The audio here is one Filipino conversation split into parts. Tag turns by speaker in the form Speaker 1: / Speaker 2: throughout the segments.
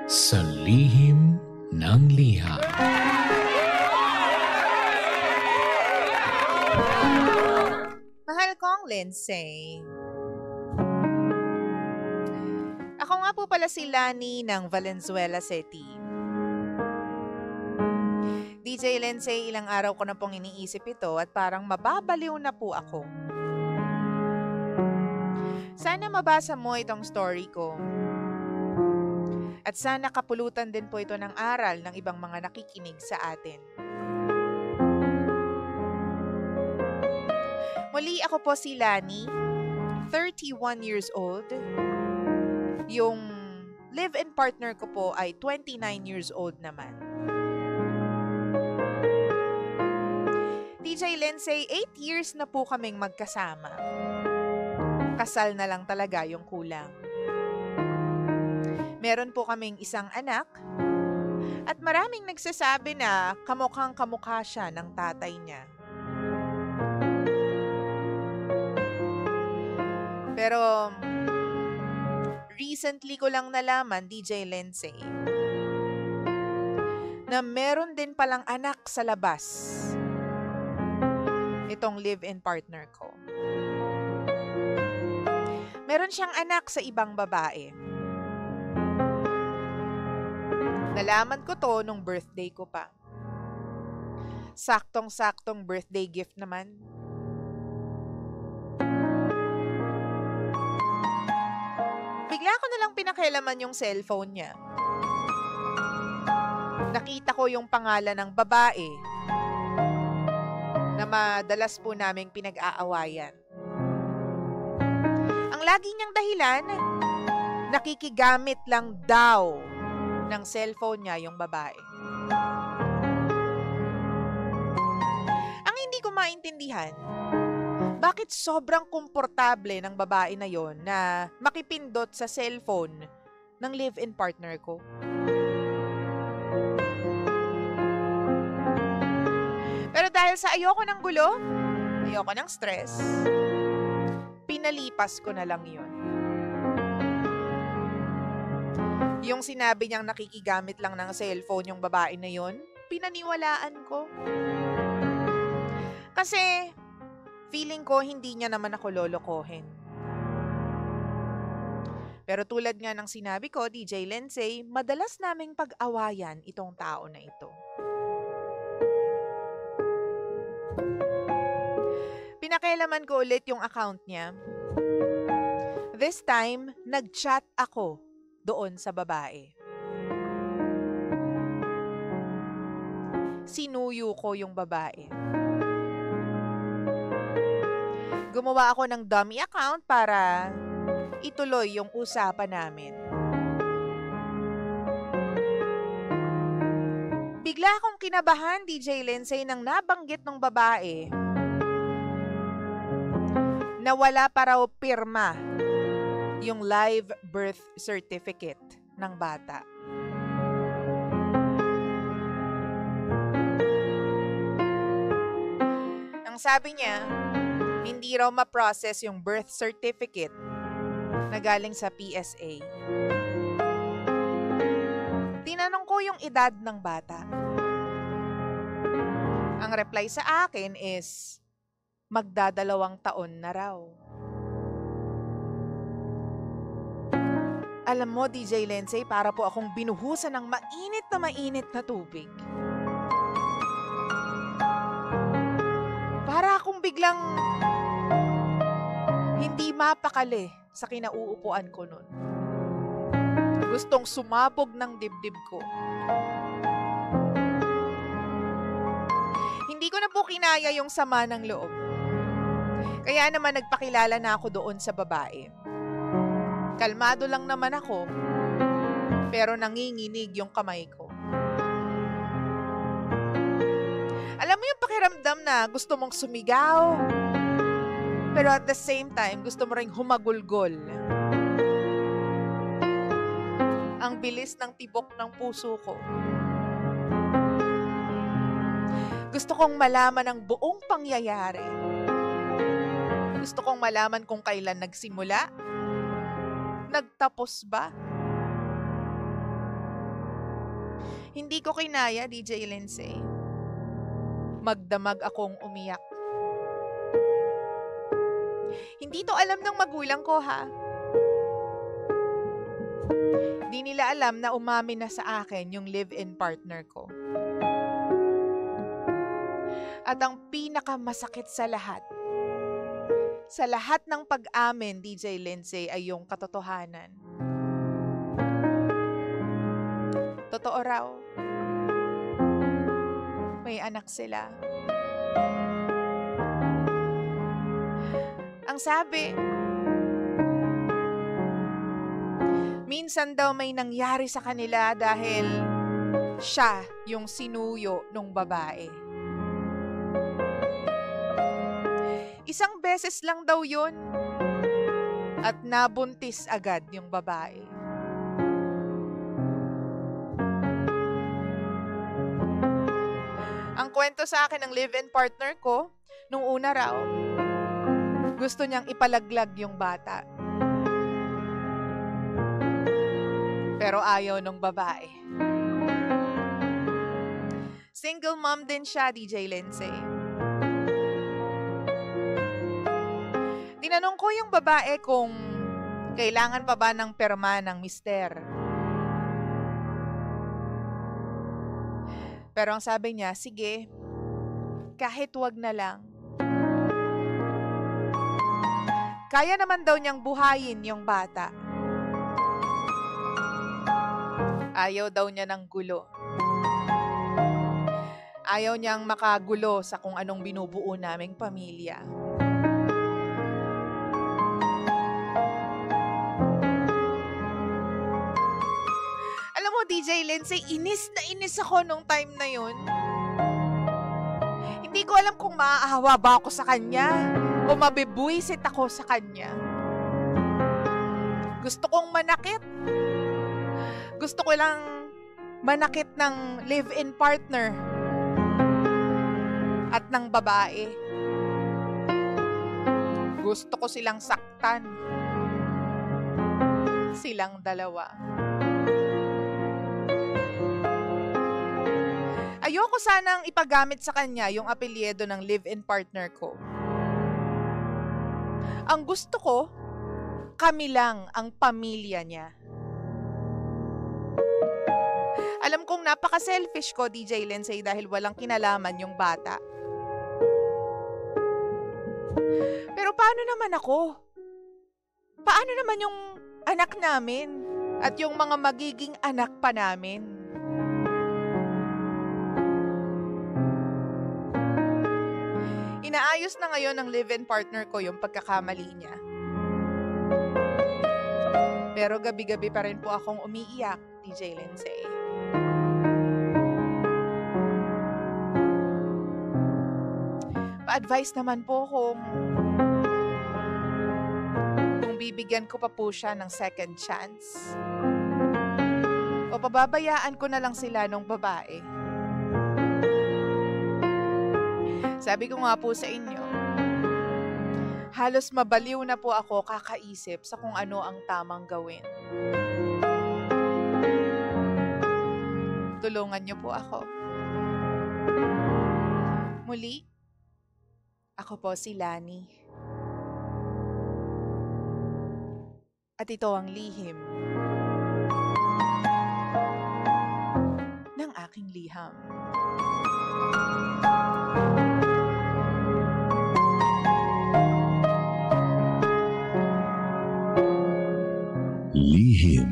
Speaker 1: Sa lihim ng liha.
Speaker 2: Mahal kong Lindsay. Ako nga po pala si Lani ng Valenzuela City. DJ Lindsay, ilang araw ko na pong iniisip ito at parang mababaliw na po ako. Sana mabasa mo itong story ko. At sana kapulutan din po ito ng aral ng ibang mga nakikinig sa atin. Muli, ako po si Lani, 31 years old. Yung live-in partner ko po ay 29 years old naman. DJ Lindsay, 8 years na po kaming magkasama. Kasal na lang talaga yung kulang. Meron po kaming isang anak at maraming nagsasabi na kamukhang kamukha siya ng tatay niya. Pero recently ko lang nalaman, DJ Lindsay, na meron din palang anak sa labas itong live-in partner ko. Meron siyang anak sa ibang babae. Nalaman ko to nung birthday ko pa. Saktong-saktong birthday gift naman. Bigla ko na lang pinakialaman yung cellphone niya. Nakita ko yung pangalan ng babae na madalas po naming pinag-aawayan. Ang lagi niyang dahilan, nakikigamit lang daw ng cellphone niya yung babae. Ang hindi ko maintindihan, bakit sobrang komportable ng babae na yon na makipindot sa cellphone ng live-in partner ko? Pero dahil sa ayoko ng gulo, ayoko ng stress, pinalipas ko na lang yun. Yung sinabi niyang nakikigamit lang ng cellphone yung babae na yon, pinaniwalaan ko. Kasi feeling ko hindi niya naman ako lolokohin. Pero tulad nga ng sinabi ko, DJ Lindsay, madalas naming pag-awayan itong tao na ito. Pinakialaman ko ulit yung account niya. This time, nag-chat ako doon sa babae. Sinuyo ko yung babae. Gumawa ako ng dummy account para ituloy yung usapan namin. Bigla akong kinabahan, DJ Lindsay, nang nabanggit ng babae na wala pa raw pirma yung live birth certificate ng bata. Ang sabi niya, hindi raw ma-process yung birth certificate na galing sa PSA. Tinanong ko yung edad ng bata. Ang reply sa akin is, magdadalawang taon na raw. Alam mo, DJ Lindsay, para po akong binuhusan ng mainit na tubig. Para akong biglang hindi mapakali sa kinauupuan ko nun. Gustong sumabog ng dibdib ko. Hindi ko na po kinaya yung sama ng loob. Kaya naman nagpakilala na ako doon sa babae. Kalmado lang naman ako, pero nanginginig yung kamay ko. Alam mo yung pakiramdam na gusto mong sumigaw, pero at the same time, gusto mo ring humagulgol. Ang bilis ng tibok ng puso ko. Gusto kong malaman ang buong pangyayari. Gusto kong malaman kung kailan nagsimula, nagtapos ba? Hindi ko kinaya, DJ Lindsay. Magdamag akong umiyak. Hindi to alam ng magulang ko, ha? Di nila alam na umamin na sa akin yung live-in partner ko. At ang pinakamasakit sa lahat ng pag-amin, DJ Lindsay, ay yung katotohanan. Totoo raw. May anak sila. Ang sabi, minsan daw may nangyari sa kanila dahil siya yung sinuyo ng babae. Isang beses lang daw yun at nabuntis agad yung babae. Ang kwento sa akin ng live-in partner ko, nung una raw, gusto niyang ipalaglag yung bata. Pero ayaw nung babae. Single mom din siya, DJ Lindsay. Tinanong ko yung babae kung kailangan pa ba ng perma ng mister. Pero ang sabi niya, sige, kahit wag na lang. Kaya naman daw niyang buhayin yung bata. Ayaw daw niya ng gulo. Ayaw niyang makagulo sa kung anong binubuo naming pamilya. Alam mo, DJ Lindsay, inis na inis ako nung time na yun. Hindi ko alam kung maaawa ba ako sa kanya o mabibuisit ako sa kanya. Gusto kong manakit. Gusto ko lang manakit ng live-in partner at ng babae. Gusto ko silang saktan. Silang dalawa. Ayoko sanang ipagamit sa kanya yung apelyido ng live-in partner ko. Ang gusto ko, kami lang ang pamilya niya. Alam kong napaka-selfish ko, DJ Lindsay, dahil walang kinalaman yung bata. Pero paano naman ako? Paano naman yung anak namin at yung mga magiging anak pa namin? Inaayos na ngayon ng live-in partner ko yung pagkakamali niya. Pero gabi-gabi pa rin po akong umiiyak, DJ Lindsay. Pa-advise naman po kung bibigyan ko pa po siya ng second chance. O pababayaan ko na lang sila nung babae. Sabi ko nga po sa inyo, halos mabaliw na po ako kakaisip sa kung ano ang tamang gawin. Tulungan niyo po ako. Muli, ako po si Lani. At ito ang lihim ng aking liham.
Speaker 3: Lihim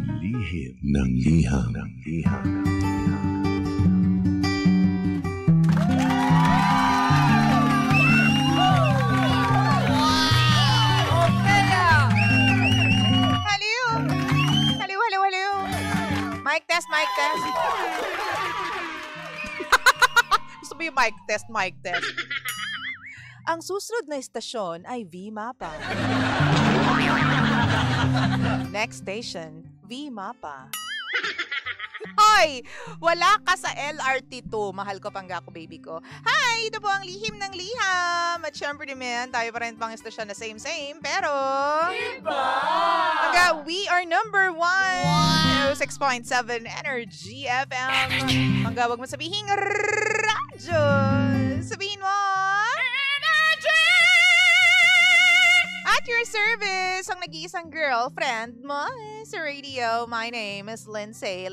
Speaker 3: ng liham.
Speaker 2: Mic test. Gusto mo yung mic test? Ang susunod na estasyon ay V-Mapa. Next station, V-Mapa. Hoy! Wala ka sa LRT2. Mahal ko pangga ko, baby ko. Hi! Ito po ang lihim ng liham. At syempre naman, tayo pa rin pang estasyon na same. Pero... Iba! Pangga, we are number 1. Wow! Sa 106.7 Energy FM. Manggawag mo sabihin radyo. Sabihin mo Energy! At your service, ang nag-iisang girlfriend mo sa radio. My name is Lindsay.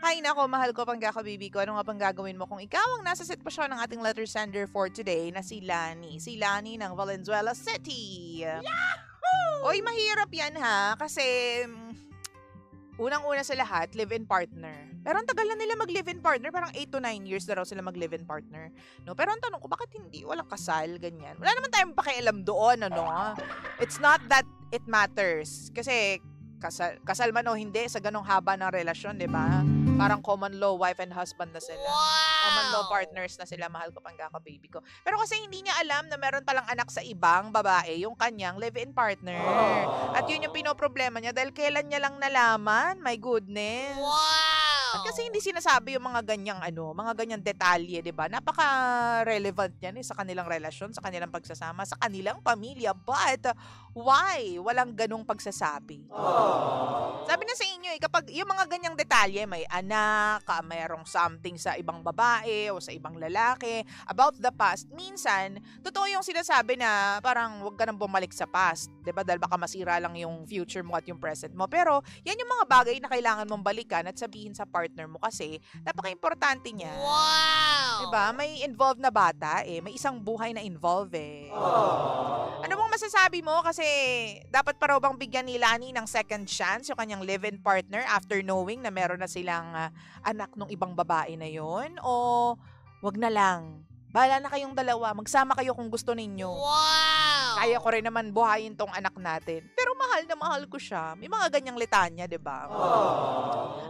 Speaker 2: Hay nako, mahal ko, panggakabibi ko. Ano nga bang gagawin mo kung ikaw ang nasa sitwasyon ng ating letter sender for today na si Lani. Si Lani ng Valenzuela City. Yahoo! Oy, mahirap yan ha. Kasi unang-una sa lahat, live-in partner. Pero ang tagal na nila mag-live-in partner. Parang 8 to 9 years na raw sila mag-live-in partner. No? Pero ang tanong ko, bakit hindi? Walang kasal, ganyan. Wala naman tayong pakialam doon, ano? It's not that it matters. Kasi kasal man o hindi sa ganong haba ng relasyon, di ba? Parang common law wife and husband na sila. Wow! Common law partners na sila, mahal ko panggaka-baby ko. Pero kasi hindi niya alam na meron palang anak sa ibang babae, yung kanyang live-in partner. At yun yung pinoproblema niya dahil kailan niya lang nalaman. My goodness. Wow! At kasi hindi sinasabi yung mga ganyang detalye, 'di ba? Napaka-relevant 'yan sa kanilang relasyon, sa kanilang pagsasama, sa kanilang pamilya. But why walang ganung pagsasabi? Sabi na sa inyo, kapag yung mga ganyang detalye, may anak, mayroong something sa ibang babae o sa ibang lalaki about the past, minsan totoo yung sinasabi na parang wag ka nang bumalik sa past, 'di ba? Dahil baka masira lang yung future mo at yung present mo. Pero yan yung mga bagay na kailangan mong balikan at sabihin sa partner mo kasi napaka-importante niya. Wow! Diba? May involved na bata may isang buhay na involved Ano bang masasabi mo? Kasi dapat pa raw bang bigyan ni Lani ng second chance yung kanyang live-in partner after knowing na meron na silang anak ng ibang babae na yon? O wag na lang? Bahala na kayong dalawa. Magsama kayo kung gusto ninyo. Wow! Kaya ko rin naman buhayin tong anak natin. Pero mahal na mahal ko siya. May mga ganyang litanya, di ba?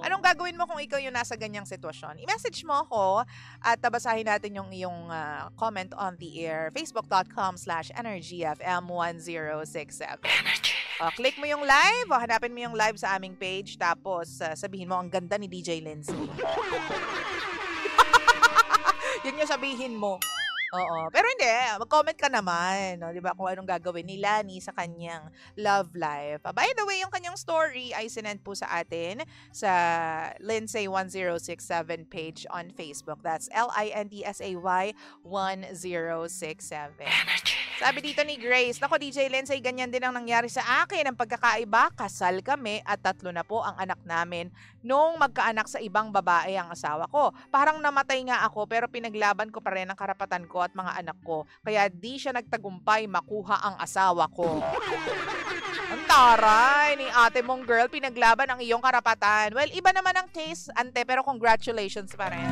Speaker 2: Anong gagawin mo kung ikaw yung nasa ganyang sitwasyon? I-message mo ako at basahin natin yung iyong comment on the air. Facebook.com/energyfm1067. Click mo yung live o hanapin mo yung live sa aming page tapos sabihin mo ang ganda ni DJ Lindsay. Yun yung sabihin mo. Oo. Pero hindi, mag-comment ka naman. No? Diba, kung anong gagawin ni Lani sa kanyang love life. By the way, yung kanyang story ay sinend po sa atin sa Lindsay1067 page on Facebook. That's Lindsay 1067. Sabi dito ni Grace, nako DJ Lindsay, ganyan din ang nangyari sa akin. Ang pagkakaiba, kasal kami at 3 na po ang anak namin nung magkaanak sa ibang babae ang asawa ko. Parang namatay nga ako pero pinaglaban ko pa rin ang karapatan ko at mga anak ko. Kaya di siya nagtagumpay makuha ang asawa ko. Ang taray ni ate mong girl, pinaglaban ang iyong karapatan. Well, iba naman ang case, ante, pero congratulations pa rin.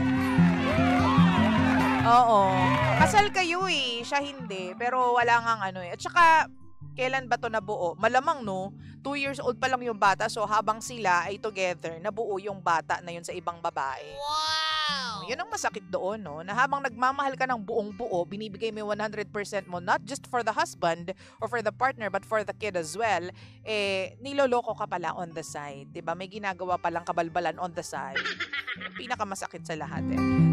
Speaker 2: Oo. Kasal kayo siya hindi. Pero wala ngang At saka, kailan ba to nabuo? Malamang 2 years old pa lang yung bata. So, habang sila ay together, nabuo yung bata na yun sa ibang babae. Wow! Yun ang masakit doon, na habang nagmamahal ka ng buong buo, binibigay mo yung 100% mo, not just for the husband or for the partner, but for the kid as well, niloloko ka pala on the side. Diba? May ginagawa palang kabalbalan on the side. Yung pinakamasakit sa lahat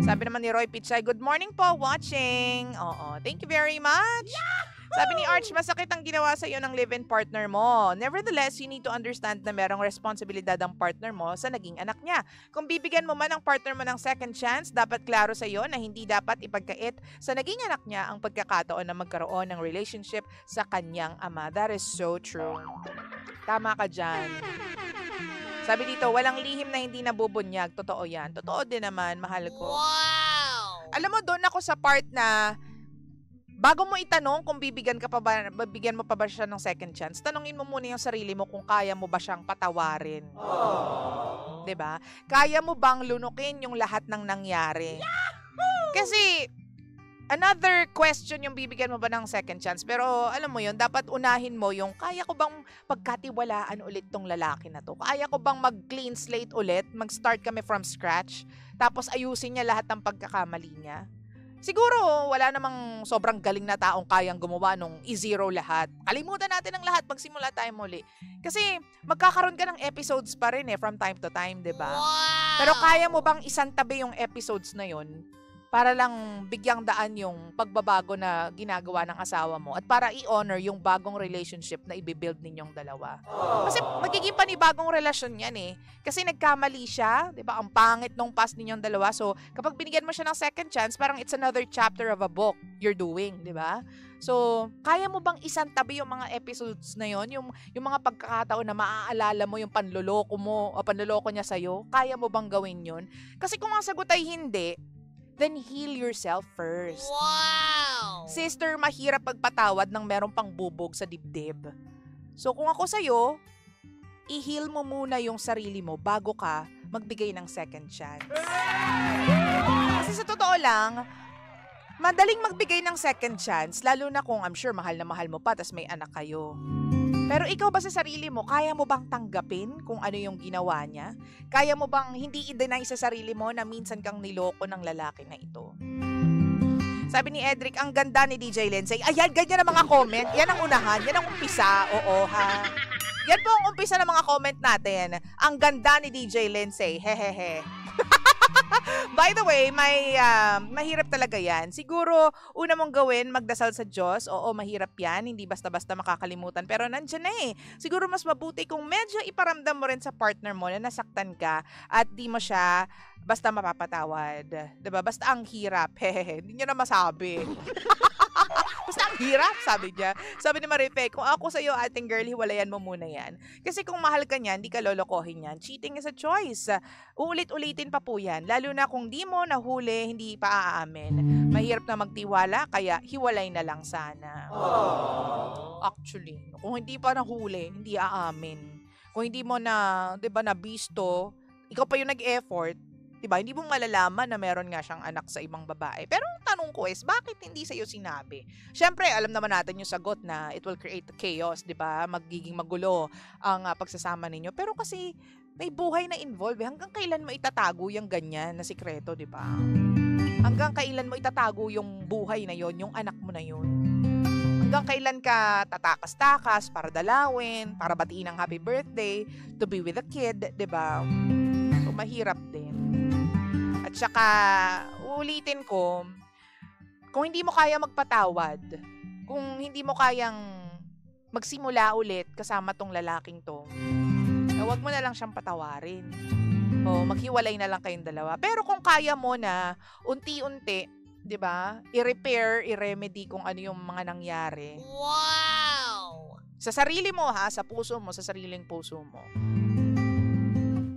Speaker 2: Sabi naman ni Roy Pichay, good morning po, watching. Oo, thank you very much. Sabi ni Arch, masakit ang ginawa sa iyo ng live-in partner mo. Nevertheless, you need to understand na merong responsibilidad ang partner mo sa naging anak niya. Kung bibigyan mo man ang partner mo ng second chance, dapat klaro sa iyo na hindi dapat ipagkait sa naging anak niya ang pagkakataon na magkaroon ng relationship sa kanyang ama. That is so true. Tama ka dyan. Sabi dito, walang lihim na hindi nabubunyag. Totoo yan. Totoo din naman, mahal ko. Wow! Alam mo, doon ako sa part na bago mo itanong kung bibigyan mo pa ba siya ng second chance, tanungin mo muna yung sarili mo kung kaya mo ba siyang patawarin. Oh. 'Di ba? Kaya mo bang lunukin yung lahat ng nangyari? Yahoo! Kasi another question yung bibigyan mo ba ng second chance. Pero alam mo yun, dapat unahin mo yung kaya ko bang pagkatiwalaan ulit tong lalaki na to? Kaya ko bang mag-clean slate ulit? Mag-start kami from scratch? Tapos ayusin niya lahat ng pagkakamali niya? Siguro, wala namang sobrang galing na taong kayang gumawa nung i-zero lahat. Kalimutan natin ang lahat, magsimula tayo muli. Kasi magkakaroon ka ng episodes pa rin from time to time, 'di ba? Wow! Pero kaya mo bang isantabi yung episodes na yon para lang bigyang daan yung pagbabago na ginagawa ng asawa mo at para i-honor yung bagong relationship na i-build ninyong dalawa. Kasi magiging panibagong relasyon yan eh. Kasi nagkamali siya, di ba? Ang pangit nung past ninyong dalawa. So, kapag binigyan mo siya ng second chance, parang it's another chapter of a book you're doing, di ba? So, kaya mo bang isantabi yung mga episodes na yon, yung mga pagkakataon na maaalala mo yung panloloko mo o panloloko niya sa'yo? Kaya mo bang gawin yun? Kasi kung ang sagot ay hindi, then heal yourself first.
Speaker 4: Wow!
Speaker 2: Sister, mahirap pagpatawad ng merong pang bubog sa dibdib. So kung ako sa'yo, i-heal mo muna yung sarili mo bago ka magbigay ng second chance. Kasi sa totoo lang, madaling magbigay ng second chance, lalo na kung I'm sure mahal na mahal mo pa tas may anak kayo. Pero ikaw ba sa sarili mo, kaya mo bang tanggapin kung ano yung ginawa niya? Kaya mo bang hindi i-deny sa sarili mo na minsan kang niloko ng lalaki na ito? Sabi ni Edric, ang ganda ni DJ Lindsay. Ayan, ganyan ang mga comment. Yan ang unahan, yan ang umpisa. Oo ha. Yan po ang umpisa ng mga comment natin. Ang ganda ni DJ Lindsay. Hehehe. By the way, mahirap talaga yan. Siguro, una mong gawin, magdasal sa Diyos. Oo, mahirap yan. Hindi basta-basta makakalimutan. Pero nandyan na eh. Siguro mas mabuti kung medyo iparamdam mo rin sa partner mo na nasaktan ka at di mo siya basta mapapatawad. Diba? Basta ang hirap. Hehehe. Hindi nyo na masabi. Basta ang hirap, sabi niya. Sabi ni Marife, kung ako sa'yo, ating girl, hiwalayan mo muna yan. Kasi kung mahal ka niyan, di ka lolokohin yan. Cheating is a choice. Uulit-ulitin pa po yan. Lalo na kung di mo nahuli, hindi pa aamin. Mahirap na magtiwala, kaya hiwalay na lang sana. Actually, kung hindi pa nahuli, hindi aamin. Kung hindi mo na, di ba, nabisto, ikaw pa yung nag-effort, diba? Hindi mo malalaman na meron nga siyang anak sa ibang babae. Pero ang tanong ko is, bakit hindi sa'yo sinabi? Siyempre, alam naman natin yung sagot na it will create chaos, diba? Magiging magulo ang pagsasama ninyo. Pero kasi, may buhay na involved. Hanggang kailan mo itatago yung ganyan na sikreto, diba? Hanggang kailan mo itatago yung buhay na yon, yung anak mo na yon? Hanggang kailan ka tatakas-takas para dalawin, para batiin ang happy birthday, to be with a kid, diba? So, mahirap din. At saka, ulitin ko, kung hindi mo kaya magpatawad, kung hindi mo kayang magsimula ulit kasama tong lalaking to, huwag mo na lang siyang patawarin. O maghiwalay na lang kayong dalawa. Pero kung kaya mo na, unti-unti, di ba, i-repair, i-remedy kung ano yung mga nangyari.
Speaker 4: Wow!
Speaker 2: Sa sarili mo ha, sa puso mo, sa sariling puso mo.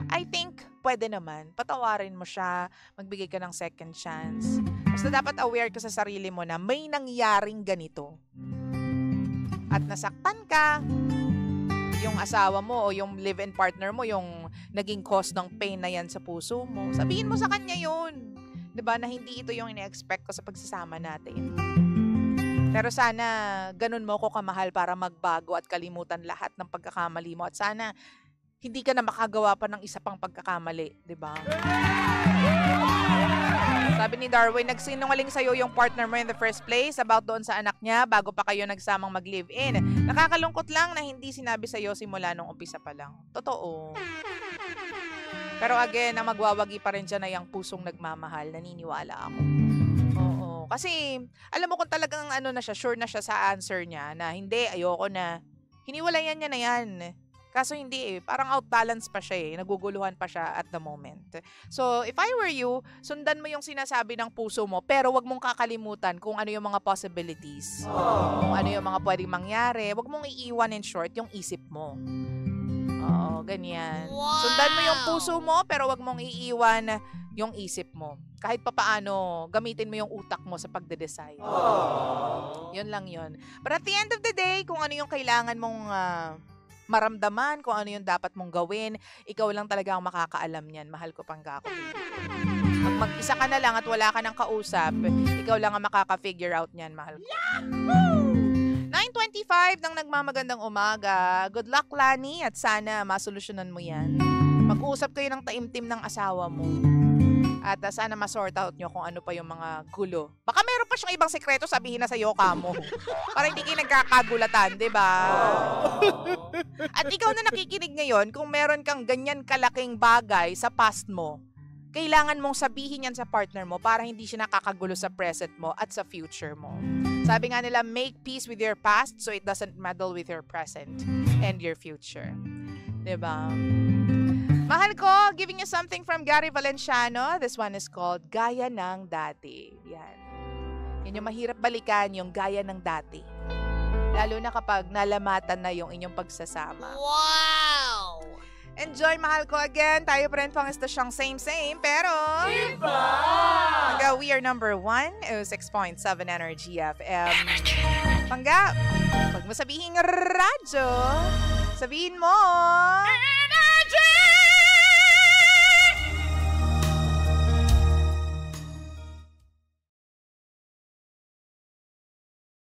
Speaker 2: I think, pwede naman. Patawarin mo siya, magbigay ka ng second chance. Basta dapat aware ka sa sarili mo na may nangyaring ganito. At nasaktan ka, yung asawa mo o yung live-in partner mo, yung naging cause ng pain na yan sa puso mo. Sabihin mo sa kanya yun. Diba? Na hindi ito yung ine-expect ko sa pagsasama natin. Pero sana, ganun mo ko kamahal para magbago at kalimutan lahat ng pagkakamali mo. At sana, hindi ka na makagawa pa ng isa pang pagkakamali, di ba? Sabi ni Darwin, nagsinungaling sa'yo yung partner mo in the first place about doon sa anak niya bago pa kayo nagsamang mag-live-in. Nakakalungkot lang na hindi sinabi sa'yo simula nung umpisa pa lang. Totoo. Pero again, ang magwawagi pa rin dyan ay ang pusong nagmamahal. Naniniwala ako. Oo. Kasi, alam mo kung talagang na siya, sure na siya sa answer niya na hindi, ayoko na. Hiniwalayan niya na yan. Kaso hindi eh. Parang outbalance pa siya eh. Naguguluhan pa siya at the moment. So, if I were you, sundan mo yung sinasabi ng puso mo, pero wag mong kakalimutan kung ano yung mga possibilities. Kung ano yung mga pwedeng mangyari. Wag mong iiwan in short yung isip mo. Oo, ganyan.
Speaker 4: Wow!
Speaker 2: Sundan mo yung puso mo, pero wag mong iiwan yung isip mo. Kahit pa paano, gamitin mo yung utak mo sa pagde-decide. Yun lang yun. But at the end of the day, kung ano yung kailangan mong maramdaman, kung ano yung dapat mong gawin, ikaw lang talaga ang makakaalam niyan. Mahal ko pang ako. Mag-isa ka na lang at wala ka ng kausap, ikaw lang ang makaka-figure out niyan, mahal ko. 9:25 ng nagmamagandang umaga. Good luck, Lani, at sana masolusyonan mo yan. Mag-uusap kayo ng taimtim ng asawa mo. At sana ma-sort out nyo kung ano pa yung mga gulo. Baka meron pa siyang ibang sekreto, sabihin na sa'yo ka mo. Para hindi kayo nagkakagulatan, diba? At ikaw na nakikinig ngayon, kung meron kang ganyan kalaking bagay sa past mo, kailangan mong sabihin yan sa partner mo para hindi siya nakakagulo sa present mo at sa future mo. Sabi nga nila, make peace with your past so it doesn't meddle with your present and your future. Diba? Mahal ko, giving you something from Gary Valenciano. This one is called Gaya ng Dati. Yan. Yan yung mahirap balikan, yung gaya ng dati. Lalo na kapag nalamatan na yung inyong pagsasama.
Speaker 4: Wow!
Speaker 2: Enjoy, mahal ko, again. Tayo pa rin pang estasyong same, pero...
Speaker 4: Iba!
Speaker 2: Pangga, we are number 1, 6.7 Energy FM. Pangga, pag mo sabihin radyo, sabihin mo...